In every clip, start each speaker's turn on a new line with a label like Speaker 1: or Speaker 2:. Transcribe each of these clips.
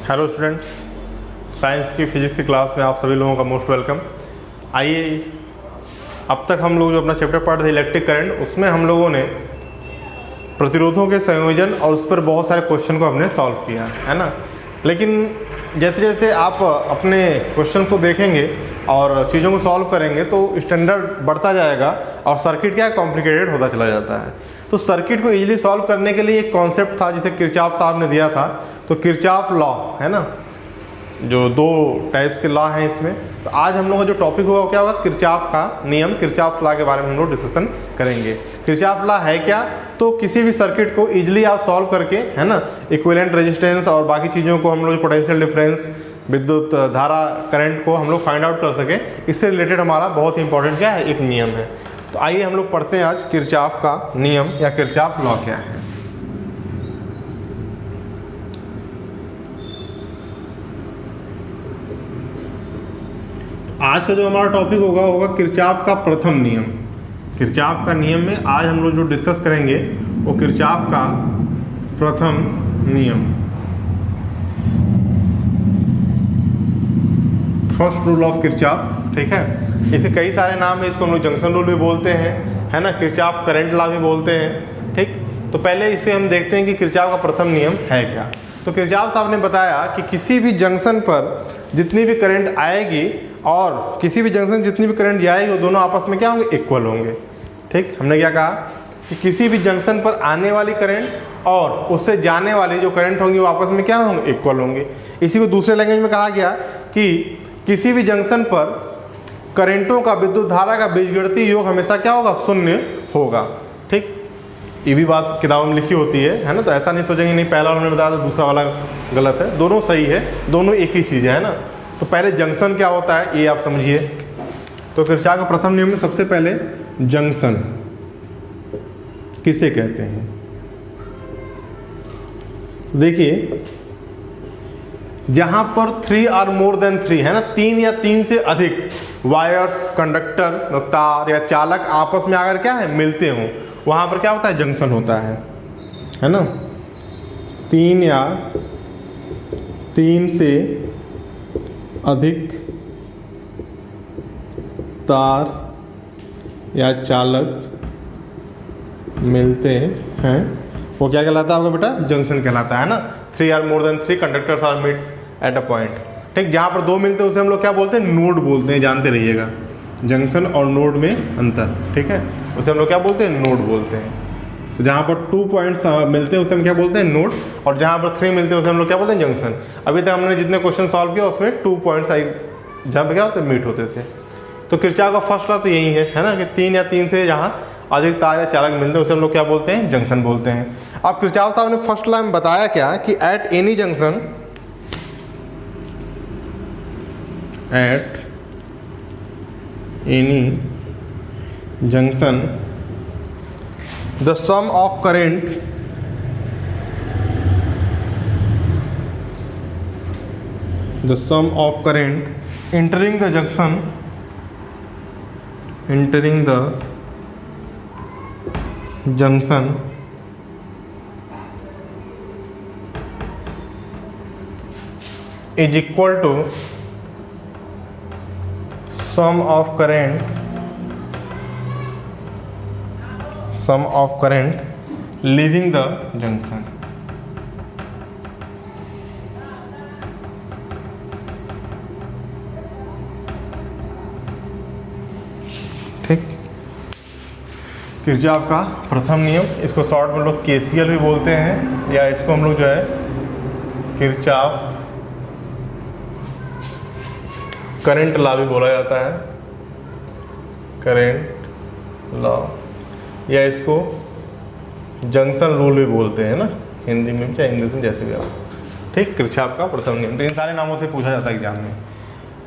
Speaker 1: Hello students, science की physics की class में आप सभी लोगों का मोस्ट वेलकम। आइए, अब तक हम लोग जो अपना चैप्टर पढ़ रहे इलेक्ट्रिक करंट, उसमें हम लोगों ने प्रतिरोधों के संयोजन और उस पर बहुत सारे क्वेश्चन को हमने सॉल्व किया है ना। लेकिन जैसे जैसे आप अपने क्वेश्चन को देखेंगे और चीज़ों को सॉल्व करेंगे तो स्टैंडर्ड बढ़ता जाएगा और सर्किट क्या कॉम्प्लिकेटेड होता चला जाता है। तो सर्किट को इजीली सॉल्व करने के लिए एक कॉन्सेप्ट था जिसे किरचॉफ साहब ने दिया था। तो किरचॉफ लॉ है ना, जो दो टाइप्स के लॉ हैं इसमें। तो आज हम लोग का जो टॉपिक होगा क्या होगा, किरचॉफ का नियम, किरचॉफ लॉ के बारे में हम लोग डिस्कशन करेंगे। किरचॉफ लॉ है क्या, तो किसी भी सर्किट को इजीली आप सॉल्व करके है ना, इक्विवेलेंट रेजिस्टेंस और बाकी चीज़ों को हम लोग पोटेंशियल डिफरेंस, विद्युत धारा, करंट को हम लोग फाइंड आउट कर सकें, इससे रिलेटेड हमारा बहुत ही इंपॉर्टेंट क्या है, एक नियम है। तो आइए हम लोग पढ़ते हैं आज किरचॉफ का नियम या किरचॉफ लॉ क्या है। आज का जो हमारा टॉपिक होगा किरचॉफ का प्रथम नियम। किरचॉफ का नियम में आज हम लोग जो डिस्कस करेंगे वो किरचॉफ का प्रथम नियम, फर्स्ट रूल ऑफ किरचॉफ। ठीक है, इसे कई सारे नाम है, इसको हम लोग जंक्शन रूल भी बोलते हैं है ना, किरचॉफ करंट लॉ भी बोलते हैं। ठीक, तो पहले इसे हम देखते हैं कि किरचॉफ का प्रथम नियम है क्या। तो किरचॉफ साहब ने बताया कि किसी भी जंक्शन पर जितनी भी करंट आएगी और किसी भी जंक्शन जितनी भी करंट जाएगी वो दोनों आपस में क्या होंगे, इक्वल होंगे। ठीक, हमने क्या कहा कि किसी भी जंक्शन पर आने वाली करंट और उससे जाने वाली जो करंट होंगी वो आपस में क्या होंगे, इक्वल होंगे। इसी को दूसरे लैंग्वेज में कहा गया कि किसी भी जंक्शन पर करंटों का विद्युत धारा का बीजगणितीय योग हमेशा क्या होगा, शून्य होगा। ठीक, ये भी बात किताबों में लिखी होती है ना। तो ऐसा नहीं सोचेंगे नहीं पहला उन्होंने बताया तो दूसरा वाला गलत है, दोनों सही है, दोनों एक ही चीज़ है ना। तो पहले जंक्शन क्या होता है ये आप समझिए। तो किरचॉफ का प्रथम नियम में सबसे पहले जंक्शन किसे कहते हैं, देखिए जहां पर 3 और मोर देन 3 है ना, 3 या 3 से अधिक वायर्स, कंडक्टर, तार या चालक आपस में अगर क्या है मिलते हों, वहां पर क्या होता है, जंक्शन होता है ना। 3 या 3 से अधिक तार या चालक मिलते हैं, वो क्या कहलाता है आपका बेटा, जंक्शन कहलाता है ना। 3 और more than 3 conductors are meet at a point. ठीक, जहाँ पर दो मिलते हैं उसे हम लोग क्या बोलते हैं, नोड बोलते हैं, जानते रहिएगा। जंक्शन और नोड में अंतर, ठीक है, उसे हम लोग क्या बोलते हैं, नोड बोलते हैं। तो जहाँ पर 2 पॉइंट्स मिलते हैं उसे हम क्या बोलते हैं, नोड, और जहाँ पर 3 मिलते हैं उसे हम लोग क्या बोलते हैं, जंक्शन। अभी तक हमने जितने क्वेश्चन सॉल्व किया उसमें 2 पॉइंट्स आई जहाँ पर क्या होते हैं, मीट होते थे। तो किरचॉफ का फर्स्ट लॉ तो यही है ना, कि 3 या 3 से जहाँ अधिक तार या चालक मिलते हैं उसे हम लोग क्या बोलते हैं, जंक्शन बोलते हैं। अब किरचॉफ साहब ने फर्स्ट लॉ में बताया क्या कि eight any junction, eight any junction the sum of current entering the junction is equal to sum of current leaving the junction। ठीक, किरचॉफ का प्रथम नियम, इसको शॉर्ट में लोग केसीएल भी बोलते हैं, या इसको हम लोग जो है किरचॉफ करंट लॉ भी बोला जाता है, करंट लॉ, या इसको जंक्शन रूल भी बोलते हैं ना, हिंदी में चाहे इंग्लिश में, जैसे भी आप। ठीक, किरचॉफ का प्रथम नियम, तो इन सारे नामों से पूछा जाता है एग्जाम में।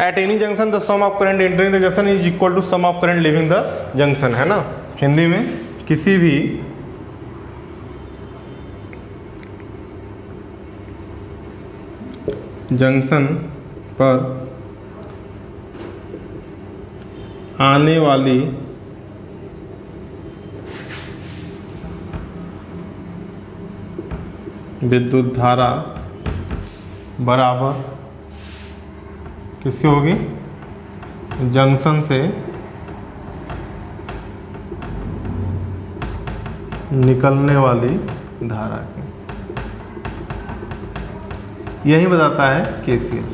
Speaker 1: At any junction the sum of current entering the junction is equal to sum of current leaving the junction, है ना। हिंदी में किसी भी जंक्शन पर आने वाली विद्युत धारा बराबर किसकी होगी, जंक्शन से निकलने वाली धारा की। यही बताता है केसीएल,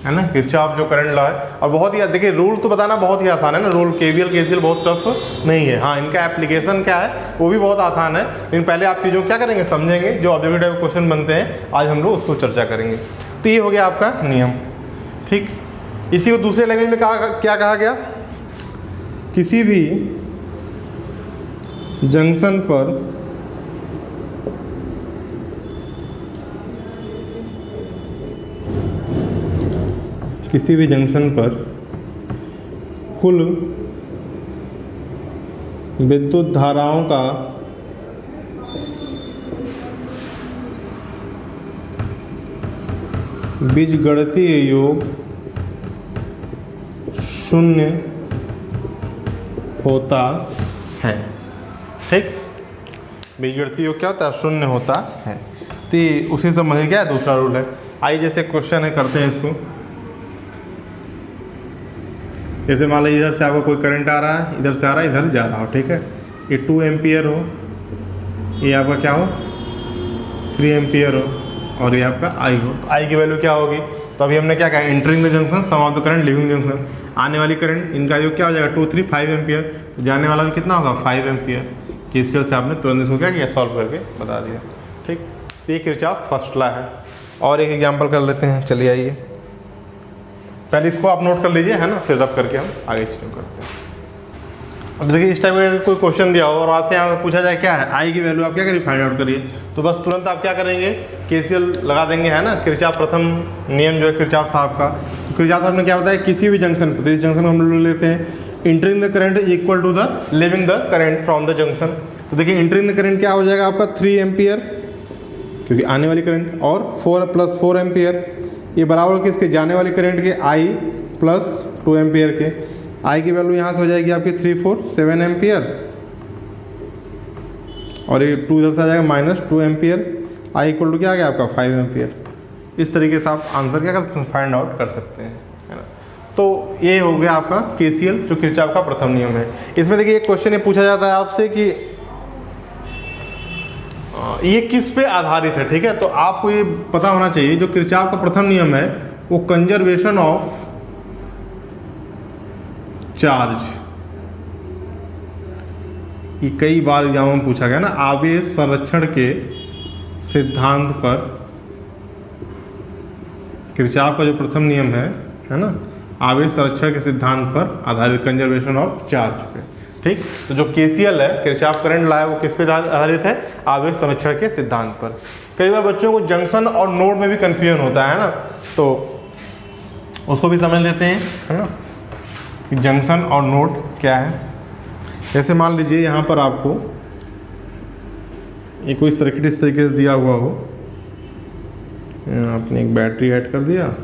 Speaker 1: है ना, किरचॉफ जो करंट लॉ है। और बहुत ही देखिए रूल तो बताना बहुत ही आसान है ना, रूल केवीएल केसीएल बहुत टफ नहीं है। हाँ, इनका एप्लीकेशन क्या है वो भी बहुत आसान है, लेकिन पहले आप चीज़ों क्या करेंगे, समझेंगे। जो ऑब्जेक्टिव टाइप क्वेश्चन बनते हैं आज हम लोग उसको चर्चा करेंगे। तो ये हो गया आपका नियम, ठीक। इसी को दूसरे लैंग्वेज में क्या कहा गया, किसी भी जंक्शन पर कुल विद्युत धाराओं का बीजगणितीय योग 0 होता है, ठीक। बीजगणितीय योग क्या होता है, 0 होता है। तो उसी संबंधित क्या है दूसरा रूल है। आइए जैसे क्वेश्चन है करते हैं इसको। जैसे मान लीजिए इधर से आपको कोई करंट आ रहा है, इधर से आ रहा है, इधर जा रहा हो, ठीक है। ये 2 एम्पियर हो, ये आपका क्या हो 3 एम्पियर हो, और ये आपका आई हो। तो आई की वैल्यू क्या होगी, तो अभी हमने क्या कहा, entering the junction sum of the current leaving junction. आने वाली करंट इनका जो क्या हो जाएगा 2 3 5 एम्पियर, तो जाने वाला भी कितना होगा 5 एम्पियर। केसीएल से आपने तुरंत इसको क्या किया, सॉल्व करके बता दिया, ठीक। तो ये किरचॉफ फर्स्ट लॉ है। और एक एग्जाम्पल कर लेते हैं, चलिए आइए। पहले इसको आप नोट कर लीजिए, है ना, फिर रब करके हम आगे शुरू करते हैं। अब देखिए इस टाइप का कोई क्वेश्चन दिया हो और आपसे यहाँ पूछा जाए क्या है आई की वैल्यू, आप क्या करिए फाइंड आउट करिए। तो बस तुरंत आप क्या करेंगे, केसीएल लगा देंगे, है ना। किरचॉफ प्रथम नियम जो है किरचॉफ साहब का, किरचॉफ साहब ने क्या बताया, किसी भी जंक्शन पर, इस जंक्शन को हम लोग लेते हैं, entering the current is equal to the leaving the current from the junction. तो देखिए इंटरिंग द करंट क्या हो जाएगा आपका 3 एम्पियर, क्योंकि आने वाली करंट, और 4 + 4 एम्पियर, ये बराबर किसके, जाने वाली करंट के I + 2 एम्पियर के। आई की वैल्यू यहाँ से हो जाएगी आपकी 3 4 7 एम्पियर, और ये 2 इधर से आ जाएगा -2 एम्पियर। I इक्वल टू क्या आ गया आपका 5 एम्पियर। इस तरीके से आप आंसर क्या कर फाइंड आउट कर सकते हैं, है ना। तो ये हो गया आपका केसीएल जो किरचॉफ का प्रथम नियम है। इसमें देखिए एक क्वेश्चन ये पूछा जाता है आपसे कि ये किस पे आधारित है, ठीक है। तो आपको ये पता होना चाहिए जो किरचॉफ का प्रथम नियम है वो कंजर्वेशन ऑफ चार्ज, ये कई बार एग्जाम में पूछा गया ना, आवेश संरक्षण के सिद्धांत पर, किरचॉफ का जो प्रथम नियम है ना, आवेश संरक्षण के सिद्धांत पर आधारित, कंजर्वेशन ऑफ चार्ज पे, ठीक। तो जो केसीएल है किरचॉफ करंट लॉ है वो किस पे आधारित है, आवेश संरक्षण के सिद्धांत पर। कई बार बच्चों को जंक्शन और नोड में भी कन्फ्यूजन होता है ना, तो उसको भी समझ लेते हैं, है ना, कि जंक्शन और नोड क्या है। जैसे मान लीजिए यहाँ पर आपको ये कोई सर्किट इस तरीके से दिया हुआ हो, आपने एक बैटरी ऐड कर दिया,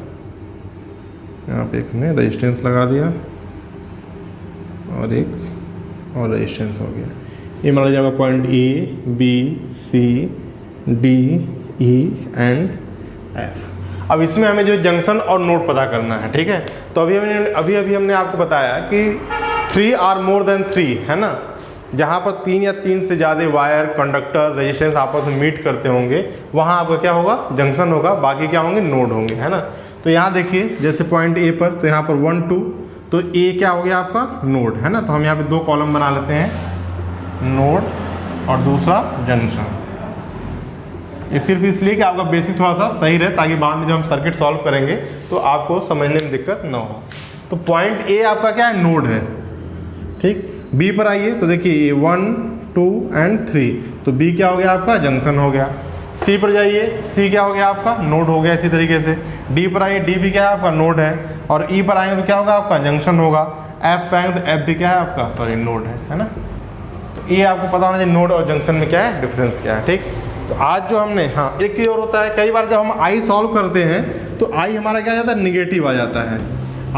Speaker 1: यहाँ पे एक हमने रेजिस्टेंस लगा दिया, और एक और रेजिस्टेंस हो गया। ये मान लीजिए आपका point A B C D E and F। अब इसमें हमें जो जंक्शन और नोड पता करना है, ठीक है। तो अभी हमने आपको बताया कि 3 आर मोर देन 3, है ना, जहाँ पर 3 या 3 से ज़्यादा वायर, कंडक्टर, रेजिस्टेंस आपस में मीट करते होंगे, वहाँ आपका क्या होगा, जंक्शन होगा, बाकी क्या होंगे, नोड होंगे, है ना। तो यहाँ देखिए जैसे पॉइंट A पर, तो यहाँ पर 1 2, तो A क्या हो गया आपका, नोड, है ना। तो हम यहाँ पे 2 कॉलम बना लेते हैं, नोड और दूसरा जंक्शन। ये सिर्फ इसलिए कि आपका बेसिक थोड़ा सा सही रहे, ताकि बाद में जब हम सर्किट सॉल्व करेंगे तो आपको समझने में दिक्कत ना हो। तो पॉइंट A आपका क्या है, नोड है, ठीक। B पर आइए तो देखिए 1 2 एंड 3, तो B क्या हो गया आपका, जंक्शन हो गया। C पर जाइए, C क्या हो गया आपका, नोड हो गया। इसी तरीके से D पर आइए, D भी क्या है आपका, नोड है। और E पर आएंगे तो क्या होगा आपका, जंक्शन होगा। F पे आएंगे तो F भी क्या है आपका, सॉरी, नोड है ना। तो ये आपको पता होना चाहिए नोड और जंक्शन में क्या है, डिफरेंस क्या है, ठीक। तो आज जो हमने, हाँ एक चीज़ और होता है, कई बार जब हम I सॉल्व करते हैं तो I हमारा क्या आ जाता है, निगेटिव आ जाता है।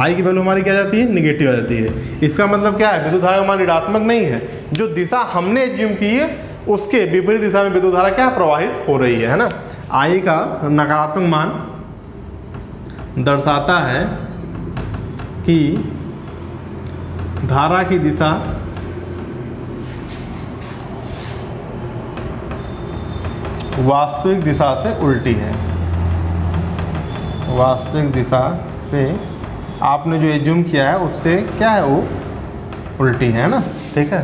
Speaker 1: I की वैल्यू हमारी क्या जाती है, निगेटिव आ जाती है। इसका मतलब क्या है, विद्युत धारा हमारी ऋणात्मक नहीं है, जो दिशा हमने एज्यूम की है उसके विपरीत दिशा में विद्युत धारा क्या प्रवाहित हो रही है ना। I का नकारात्मक मान दर्शाता है कि धारा की दिशा वास्तविक दिशा से उल्टी है। वास्तविक दिशा से आपने जो एज्यूम किया है उससे क्या है, वो उल्टी है ना, ठीक है।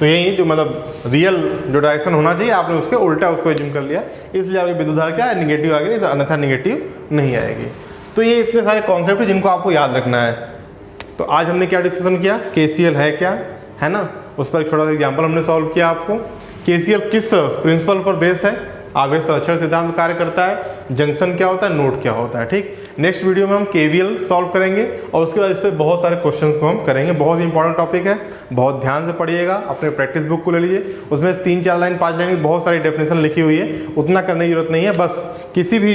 Speaker 1: तो यही जो मतलब रियल जो डायरेक्शन होना चाहिए आपने उसके उल्टा उसको एज्यूम कर लिया, इसलिए आपकी विद्युत धारा क्या है, निगेटिव आ गई, नहीं तो अन्यथा निगेटिव नहीं आएगी। तो ये इतने सारे कॉन्सेप्ट हैं जिनको आपको याद रखना है। तो आज हमने क्या डिस्कशन किया, केसीएल है क्या, है ना, उस पर एक छोटा सा एग्जाम्पल हमने सॉल्व किया आपको। केसीएल किस प्रिंसिपल पर बेस है, आवेश संरक्षण सिद्धांत कार्य करता है, जंक्शन क्या होता है, नोड क्या होता है, ठीक। नेक्स्ट वीडियो में हम केवीएल सॉल्व करेंगे और उसके बाद इस पर बहुत सारे क्वेश्चंस को हम करेंगे। बहुत ही इंपॉर्टेंट टॉपिक है, बहुत ध्यान से पढ़िएगा, अपने प्रैक्टिस बुक को ले लीजिए, उसमें 3-4 लाइन 5 लाइन की बहुत सारी डेफिनेशन लिखी हुई है, उतना करने की जरूरत नहीं है। बस किसी भी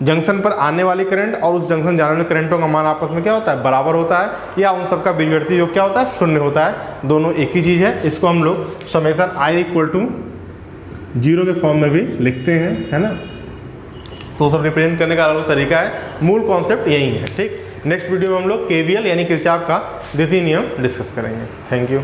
Speaker 1: जंक्शन पर आने वाली करंट और उस जंक्शन जाने वाले करंटों का मान आपस में क्या होता है, बराबर होता है, या उन सबका बीजगणितीय योग क्या होता है, 0 होता है। दोनों एक ही चीज़ है। इसको हम लोग समेशन I = 0 के फॉर्म में भी लिखते हैं, है ना। तो सब रिप्रेजेंट करने का अलग तरीका है, मूल कॉन्सेप्ट यही है, ठीक। नेक्स्ट वीडियो में हम लोग केवीएल यानी किरचॉफ का द्वितीय नियम डिस्कस करेंगे। Thank you.